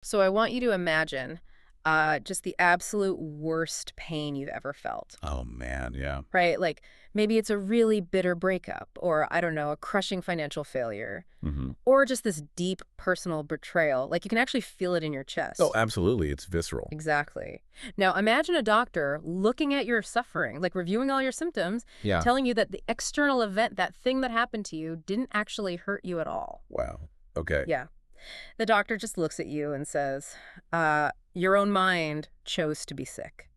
So I want you to imagine just the absolute worst pain you've ever felt, Oh, man, yeah. right? Like maybe it's a really bitter breakup, or I don't know, a crushing financial failure, Hmm. or just this deep personal betrayal. Like you can actually feel it in your Oh, chest. absolutely. It's visceral. Exactly. Now imagine a doctor looking at your suffering, like reviewing all your symptoms, Yeah. telling you that the external event, that thing that happened to you, didn't actually hurt you at all. Wow. Okay. Yeah. The doctor just looks at you and says, your own mind chose to be sick.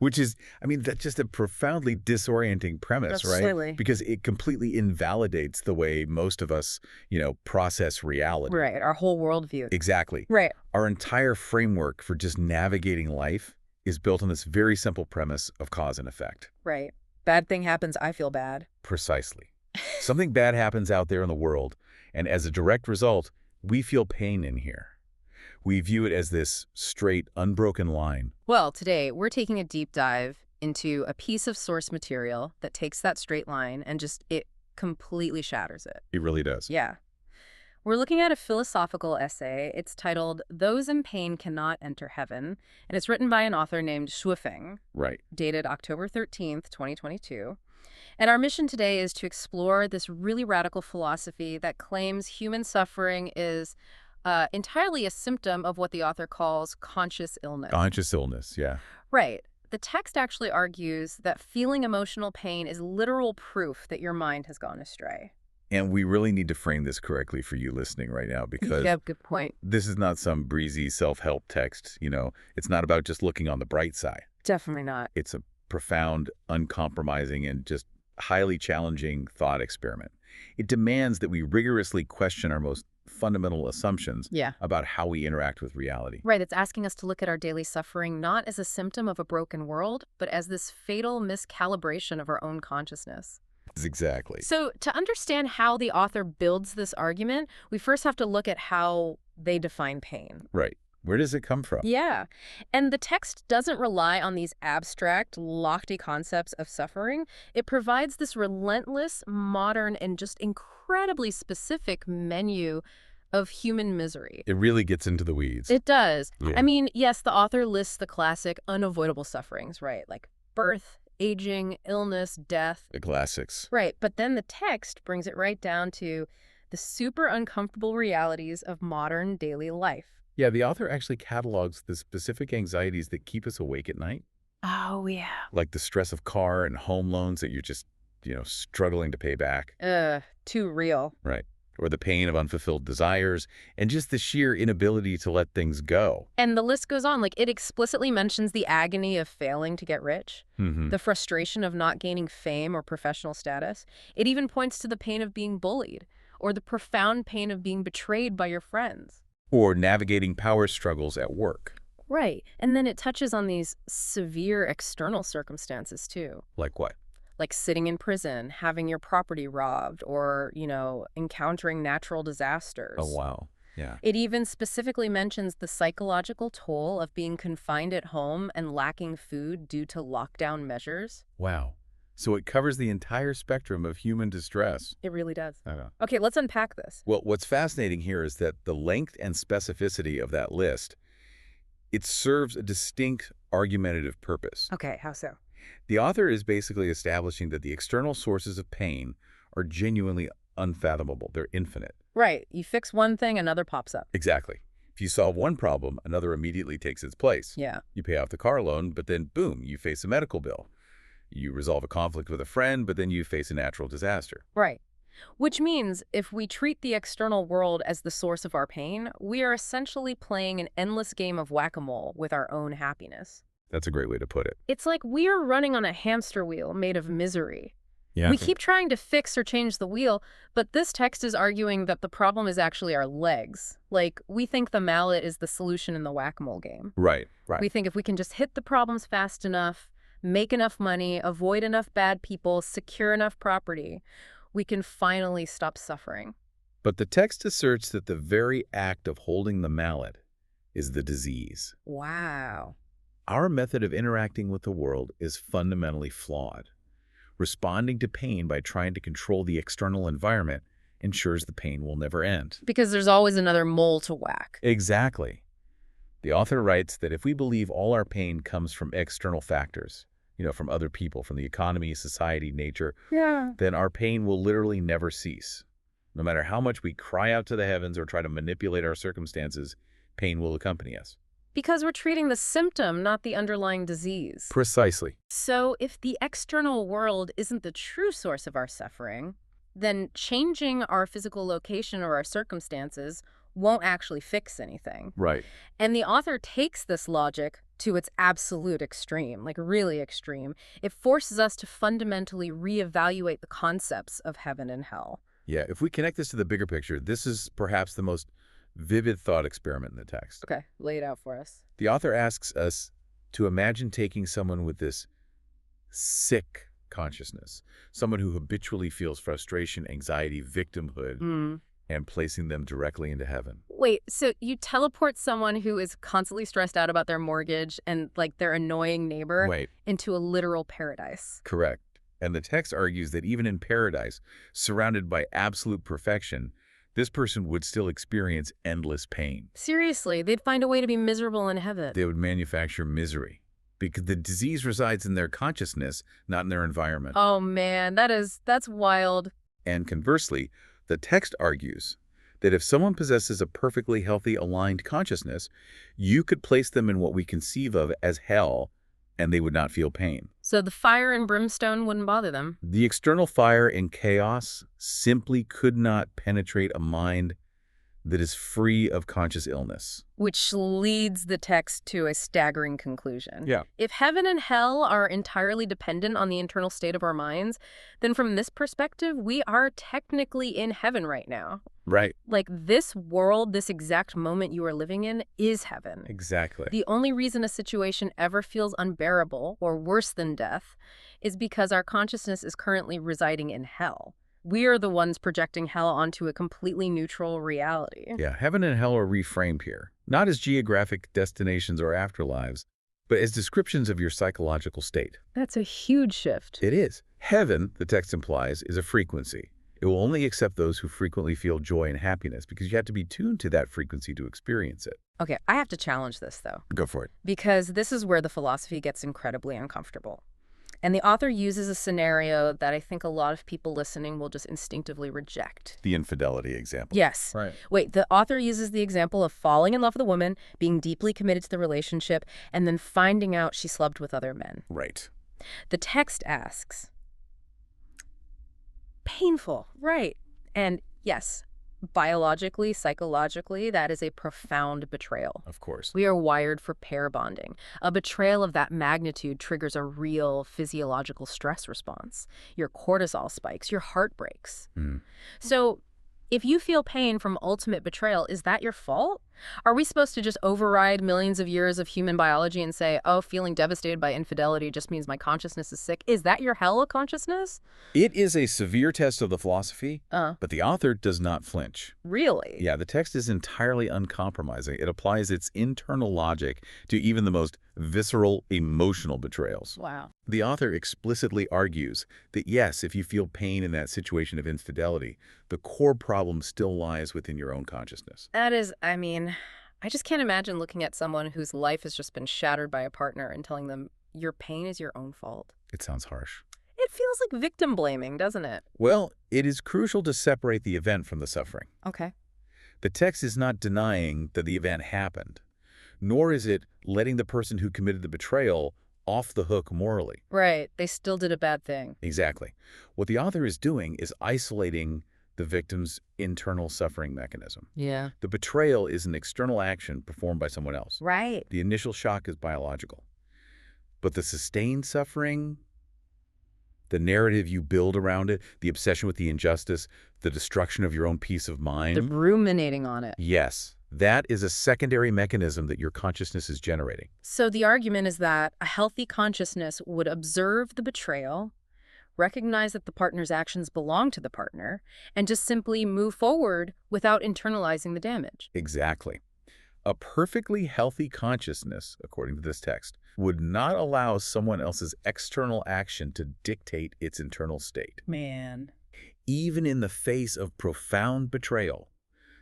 Which is, I mean, that's just a profoundly disorienting premise, right? Absolutely. Because it completely invalidates the way most of us, process reality. Right. Our whole worldview. Exactly. Right. Our entire framework for just navigating life is built on this very simple premise of cause and effect. Right. Bad thing happens, I feel bad. Precisely. Something bad happens out there in the world, and as a direct result, we feel pain in here. We view it as this straight, unbroken line. Well, today we're taking a deep dive into a piece of source material that takes that straight line and just it completely shatters it. It really does. Yeah. We're looking at a philosophical essay. It's titled Those in Pain Cannot Enter Heaven, and it's written by an author named Shuofeng, Right. dated October 13th, 2022. And our mission today is to explore this really radical philosophy that claims human suffering is entirely a symptom of what the author calls conscious illness. Conscious illness, yeah. Right. The text actually argues that feeling emotional pain is literal proof that your mind has gone astray. And we really need to frame this correctly for you listening right now because Yeah, good point. this is not some breezy self-help text. It's not about just looking on the bright side. Definitely not. It's a profound, uncompromising, and just highly challenging thought experiment. It demands that we rigorously question our most fundamental assumptions Yeah. about how we interact with reality. Right. It's asking us to look at our daily suffering not as a symptom of a broken world, but as this fatal miscalibration of our own consciousness. Exactly. So, to understand how the author builds this argument, we first have to look at how they define pain. Right. Where does it come from? Yeah. And the text doesn't rely on these abstract, lofty concepts of suffering. It provides this relentless, modern, and just incredibly specific menu of human misery. It really gets into the weeds. It does. Yeah. I mean, yes, the author lists the classic unavoidable sufferings, right? Like birth, aging, illness, death. The classics. Right. But then the text brings it right down to the super uncomfortable realities of modern daily life. Yeah, the author actually catalogs the specific anxieties that keep us awake at night, Oh, yeah. like the stress of car and home loans that you're just, struggling to pay back. Too real. Right. Or the pain of unfulfilled desires, and just the sheer inability to let things go. And the list goes on. Like, it explicitly mentions the agony of failing to get rich, Hmm. the frustration of not gaining fame or professional status. It even points to the pain of being bullied, or the profound pain of being betrayed by your friends. Or navigating power struggles at work. Right. And then it touches on these severe external circumstances, too. Like what? Like sitting in prison, having your property robbed, or, encountering natural Oh, disasters. wow. Yeah. It even specifically mentions the psychological toll of being confined at home and lacking food due to lockdown measures. Wow. So it covers the entire spectrum of human distress. It really does. Okay. Okay, let's unpack this. Well, what's fascinating here is that the length and specificity of that list, it serves a distinct argumentative purpose. Okay, how so? The author is basically establishing that the external sources of pain are genuinely unfathomable. They're infinite. Right. You fix one thing, another pops up. Exactly. If you solve one problem, another immediately takes its place. Yeah. You pay off the car loan, but then boom, you face a medical bill. You resolve a conflict with a friend, but then you face a natural disaster. Right. Which means if we treat the external world as the source of our pain, we are essentially playing an endless game of whack-a-mole with our own happiness. That's a great way to put it. It's like we are running on a hamster wheel made of misery. Yeah. We keep trying to fix or change the wheel, but this text is arguing that the problem is actually our legs. Like, we think the mallet is the solution in the whack-a-mole game. Right. Right. We think if we can just hit the problems fast enough, make enough money, avoid enough bad people, secure enough property, we can finally stop suffering. But the text asserts that the very act of holding the mallet is the disease. Wow. Our method of interacting with the world is fundamentally flawed. Responding to pain by trying to control the external environment ensures the pain will never end. Because there's always another mole to whack. Exactly. The author writes that if we believe all our pain comes from external factors, from other people, from the economy, society, nature, Yeah. then our pain will literally never cease. No matter how much we cry out to the heavens or try to manipulate our circumstances, pain will accompany us. Because we're treating the symptom, not the underlying disease. Precisely. So if the external world isn't the true source of our suffering, then changing our physical location or our circumstances won't actually fix anything. Right. And the author takes this logic to its absolute extreme, like really extreme. It forces us to fundamentally reevaluate the concepts of heaven and hell. Yeah, if we connect this to the bigger picture, this is perhaps the most vivid thought experiment in the text. Okay, lay it out for us. The author asks us to imagine taking someone with this sick consciousness, someone who habitually feels frustration, anxiety, victimhood, and placing them directly into heaven. Wait, so you teleport someone who is constantly stressed out about their mortgage and like their annoying neighbor Wait, into a literal paradise. correct. And the text argues that even in paradise, surrounded by absolute perfection, this person would still experience endless pain. Seriously, they'd find a way to be miserable in heaven. They would manufacture misery because the disease resides in their consciousness, not in their environment. Oh man, that's wild. And conversely, the text argues that if someone possesses a perfectly healthy, aligned consciousness, you could place them in what we conceive of as hell, and they would not feel pain. So the fire and brimstone wouldn't bother them. The external fire and chaos simply could not penetrate a mind that is free of conscious illness. Which leads the text to a staggering conclusion. Yeah. If heaven and hell are entirely dependent on the internal state of our minds, then from this perspective, we are technically in heaven right now. Right. Like this world, this exact moment you are living in is heaven. Exactly. The only reason a situation ever feels unbearable or worse than death is because our consciousness is currently residing in hell. We are the ones projecting hell onto a completely neutral reality. Yeah, heaven and hell are reframed here, not as geographic destinations or afterlives, but as descriptions of your psychological state. That's a huge shift. It is. Heaven, the text implies, is a frequency. It will only accept those who frequently feel joy and happiness because you have to be tuned to that frequency to experience it. Okay, I have to challenge this, though, Go for it. because this is where the philosophy gets incredibly uncomfortable. And the author uses a scenario that I think a lot of people listening will just instinctively reject. The infidelity example. Yes. Right. Wait, the author uses the example of falling in love with a woman, being deeply committed to the relationship, and then finding out she slept with other men. Right. The text asks, painful, right? And yes, biologically, psychologically, that is a profound betrayal. Of course. We are wired for pair bonding. A betrayal of that magnitude triggers a real physiological stress response. Your cortisol spikes, your heart breaks. So if you feel pain from ultimate betrayal, is that your fault? Are we supposed to just override millions of years of human biology and say, oh, feeling devastated by infidelity just means my consciousness is sick? Is that your hell of consciousness? It is a severe test of the philosophy, but the author does not flinch. Really? Yeah, the text is entirely uncompromising. It applies its internal logic to even the most visceral, emotional betrayals. Wow. The author explicitly argues that yes, if you feel pain in that situation of infidelity, the core problem still lies within your own consciousness. That is, I mean, I just can't imagine looking at someone whose life has just been shattered by a partner and telling them your pain is your own fault. It sounds harsh. It feels like victim blaming, doesn't it? Well, it is crucial to separate the event from the suffering. Okay. The text is not denying that the event happened, nor is it letting the person who committed the betrayal off the hook morally. Right. They still did a bad thing. Exactly. What the author is doing is isolating the victim's internal suffering mechanism. Yeah. The betrayal is an external action performed by someone else. Right. The initial shock is biological. But the sustained suffering, the narrative you build around it, the obsession with the injustice, the destruction of your own peace of mind. The ruminating on it. Yes, that is a secondary mechanism that your consciousness is generating. So the argument is that a healthy consciousness would observe the betrayal, recognize that the partner's actions belong to the partner, and just simply move forward without internalizing the damage. Exactly. A perfectly healthy consciousness, according to this text, would not allow someone else's external action to dictate its internal state. Man. Even in the face of profound betrayal,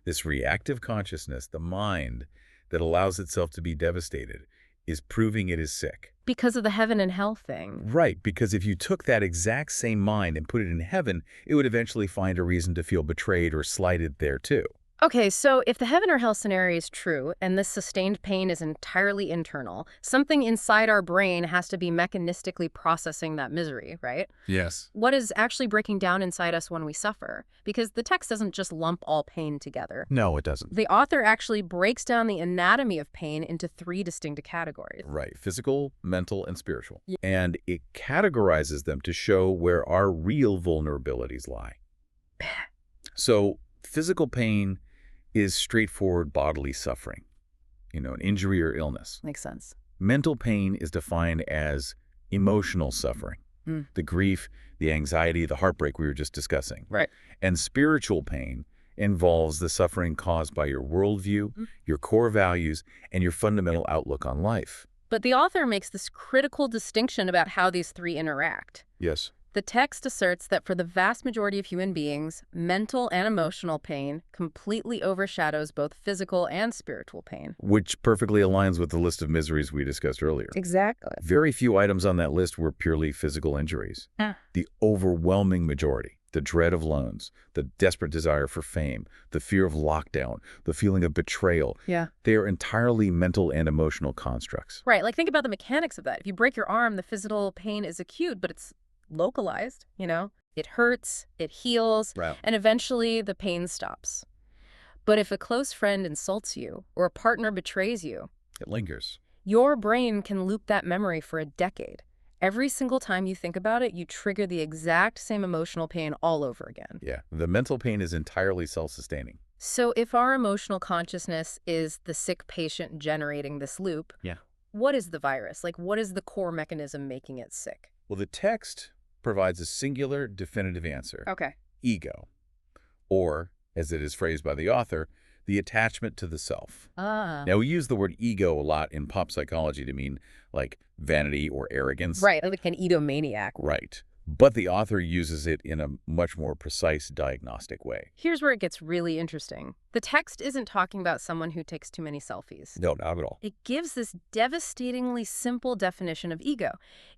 this reactive consciousness, the mind, that allows itself to be devastated is proving it is sick. Because of the heaven and hell thing. Right, because if you took that exact same mind and put it in heaven, it would eventually find a reason to feel betrayed or slighted there too. Okay, so if the heaven or hell scenario is true, and this sustained pain is entirely internal, something inside our brain has to be mechanistically processing that misery, right? Yes. What is actually breaking down inside us when we suffer? Because the text doesn't just lump all pain together. No, it doesn't. The author actually breaks down the anatomy of pain into 3 distinct categories. Right, physical, mental, and spiritual. Yeah. And it categorizes them to show where our real vulnerabilities lie. So, physical pain is straightforward bodily suffering, an injury or illness. Makes sense. Mental pain is defined as emotional suffering, the grief, the anxiety, the heartbreak we were just discussing. Right. And spiritual pain involves the suffering caused by your worldview, your core values, and your fundamental outlook on life. But the author makes this critical distinction about how these 3 interact. Yes. The text asserts that for the vast majority of human beings, mental and emotional pain completely overshadows both physical and spiritual pain. Which perfectly aligns with the list of miseries we discussed earlier. Exactly. Very few items on that list were purely physical injuries. The overwhelming majority, the dread of loans, the desperate desire for fame, the fear of lockdown, the feeling of betrayal, they are entirely mental and emotional constructs. Right, like think about the mechanics of that. If you break your arm, the physical pain is acute, but it's localized, It hurts, it heals, and eventually the pain stops. But if a close friend insults you or a partner betrays you, it lingers. Your brain can loop that memory for a decade. Every single time you think about it, you trigger the exact same emotional pain all over again. Yeah, the mental pain is entirely self-sustaining. So if our emotional consciousness is the sick patient generating this loop, what is the virus? Like, what is the core mechanism making it sick? Well, the text provides a singular, definitive answer. Okay. Ego. Or, as it is phrased by the author, the attachment to the self. Now, we use the word ego a lot in pop psychology to mean, like, vanity or arrogance. Right, like an egomaniac. Right. But the author uses it in a much more precise diagnostic way. Here's where it gets really interesting. The text isn't talking about someone who takes too many selfies. No, not at all. It gives this devastatingly simple definition of ego.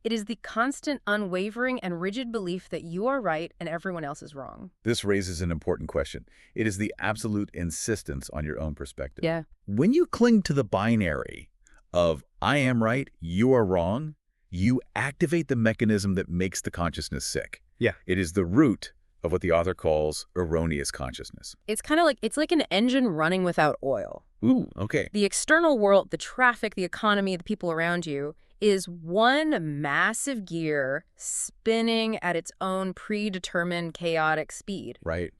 It is the constant, unwavering, and rigid belief that you are right and everyone else is wrong. This raises an important question. It is the absolute insistence on your own perspective. Yeah. When you cling to the binary of I am right, you are wrong, you activate the mechanism that makes the consciousness sick. Yeah. It is the root of what the author calls erroneous consciousness. It's kind of like, it's like an engine running without oil. Ooh, okay. The external world, the traffic, the economy, the people around you, is one massive gear spinning at its own predetermined chaotic speed. Right.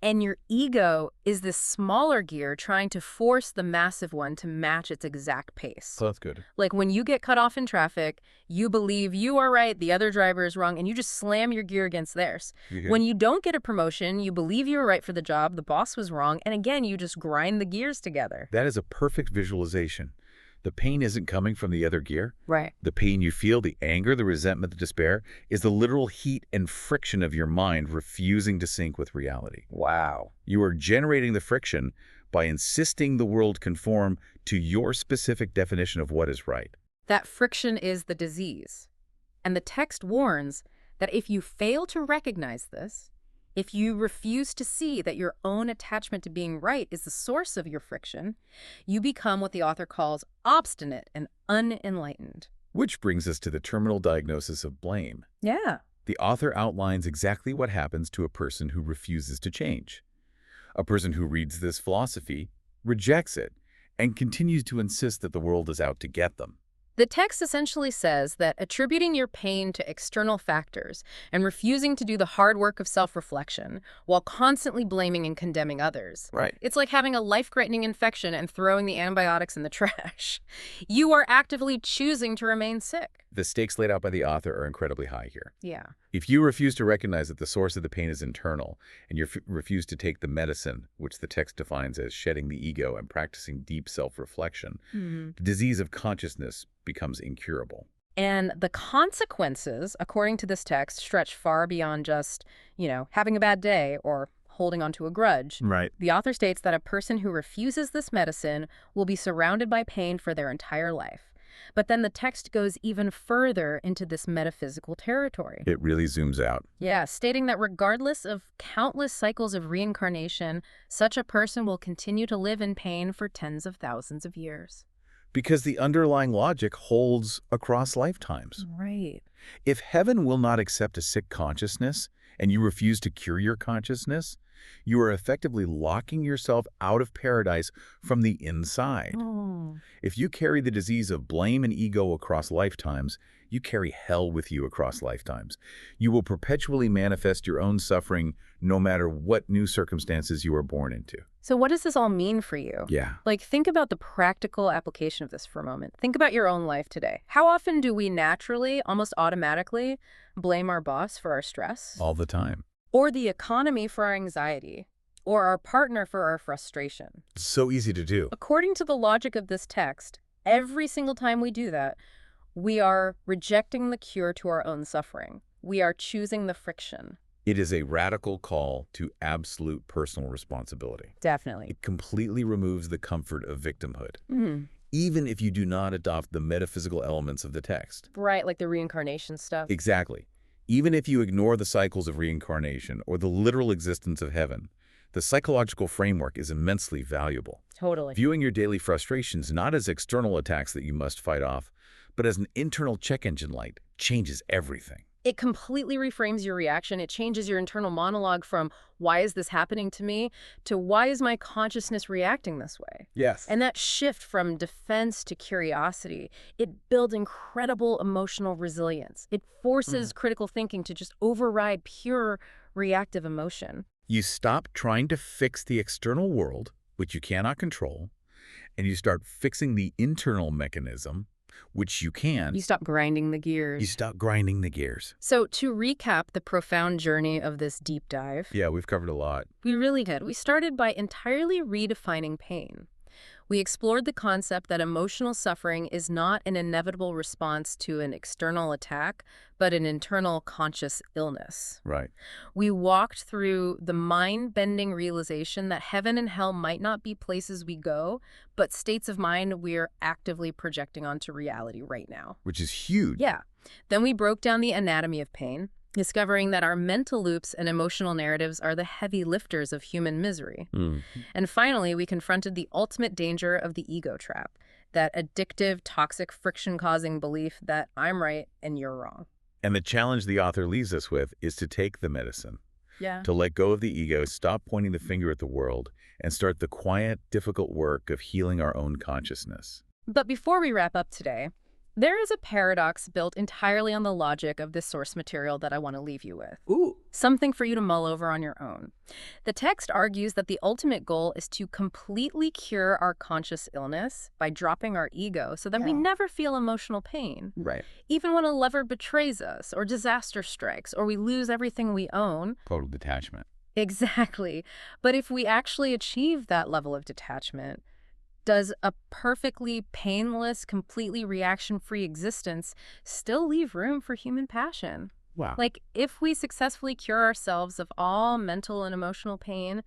And your ego is this smaller gear trying to force the massive one to match its exact pace. So that's good. Like when you get cut off in traffic, you believe you are right, the other driver is wrong, and you just slam your gear against theirs. When you don't get a promotion, you believe you were right for the job, the boss was wrong, and again, you just grind the gears together. That is a perfect visualization. The pain isn't coming from the other gear. Right. The pain you feel, the anger, the resentment, the despair, is the literal heat and friction of your mind refusing to sync with reality. Wow. You are generating the friction by insisting the world conform to your specific definition of what is right. That friction is the disease. And the text warns that if you fail to recognize this, if you refuse to see that your own attachment to being right is the source of your friction, you become what the author calls obstinate and unenlightened. Which brings us to the terminal diagnosis of blame. Yeah. The author outlines exactly what happens to a person who refuses to change. A person who reads this philosophy rejects it and continues to insist that the world is out to get them. The text essentially says that attributing your pain to external factors and refusing to do the hard work of self-reflection while constantly blaming and condemning others. Right. It's like having a life-threatening infection and throwing the antibiotics in the trash. You are actively choosing to remain sick. The stakes laid out by the author are incredibly high here. Yeah. If you refuse to recognize that the source of the pain is internal, and you refuse to take the medicine, which the text defines as shedding the ego and practicing deep self-reflection, the disease of consciousness becomes incurable. And the consequences, according to this text, stretch far beyond just, having a bad day or holding onto a grudge. Right. The author states that a person who refuses this medicine will be surrounded by pain for their entire life. But then the text goes even further into this metaphysical territory. It really zooms out. Yeah, stating that regardless of countless cycles of reincarnation, such a person will continue to live in pain for tens of thousands of years. Because the underlying logic holds across lifetimes. Right. If heaven will not accept a sick consciousness and you refuse to cure your consciousness, you are effectively locking yourself out of paradise from the inside. Oh. If you carry the disease of blame and ego across lifetimes, you carry hell with you across lifetimes. You will perpetually manifest your own suffering no matter what new circumstances you are born into. So what does this all mean for you? Yeah. Like, think about the practical application of this for a moment. Think about your own life today. How often do we naturally, almost automatically, blame our boss for our stress? All the time. Or the economy for our anxiety? Or our partner for our frustration? It's so easy to do. According to the logic of this text, every single time we do that, we are rejecting the cure to our own suffering. We are choosing the friction. It is a radical call to absolute personal responsibility. Definitely. It completely removes the comfort of victimhood, Mm. even if you do not adopt the metaphysical elements of the text. Right, like the reincarnation stuff. Exactly. Even if you ignore the cycles of reincarnation or the literal existence of heaven, the psychological framework is immensely valuable. Totally. Viewing your daily frustrations not as external attacks that you must fight off, but as an internal check engine light changes everything. It completely reframes your reaction. It changes your internal monologue from, why is this happening to me, to why is my consciousness reacting this way? Yes. And that shift from defense to curiosity, it builds incredible emotional resilience. It forces critical thinking to just override pure reactive emotion. You stop trying to fix the external world, which you cannot control, and you start fixing the internal mechanism, which you can. You stop grinding the gears. You stop grinding the gears. So to recap the profound journey of this deep dive, Yeah, we've covered a lot. we really did. We started by entirely redefining pain. We explored the concept that emotional suffering is not an inevitable response to an external attack, but an internal conscious illness. Right. We walked through the mind-bending realization that heaven and hell might not be places we go, but states of mind we're actively projecting onto reality right now. Which is huge. Yeah. Then we broke down the anatomy of pain, discovering that our mental loops and emotional narratives are the heavy lifters of human misery. And finally, we confronted the ultimate danger of the ego trap, that addictive, toxic, friction-causing belief that I'm right and you're wrong. And the challenge the author leaves us with is to take the medicine, Yeah. to let go of the ego, stop pointing the finger at the world, and start the quiet, difficult work of healing our own consciousness. But before we wrap up today, there is a paradox built entirely on the logic of this source material that I want to leave you with. Ooh. Something for you to mull over on your own. The text argues that the ultimate goal is to completely cure our conscious illness by dropping our ego so that we never feel emotional pain. Right. Even when a lover betrays us, or disaster strikes, or we lose everything we own. Total detachment. Exactly. But if we actually achieve that level of detachment, does a perfectly painless, completely reaction-free existence still leave room for human passion? Wow. Like, if we successfully cure ourselves of all mental and emotional pain,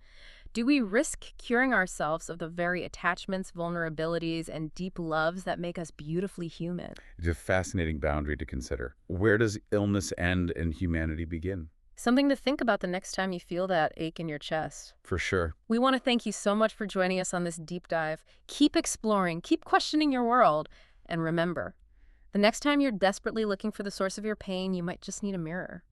do we risk curing ourselves of the very attachments, vulnerabilities, and deep loves that make us beautifully human? It's a fascinating boundary to consider. Where does illness end and humanity begin? Something to think about the next time you feel that ache in your chest. For sure. We want to thank you so much for joining us on this deep dive. Keep exploring, keep questioning your world, and remember, the next time you're desperately looking for the source of your pain, you might just need a mirror.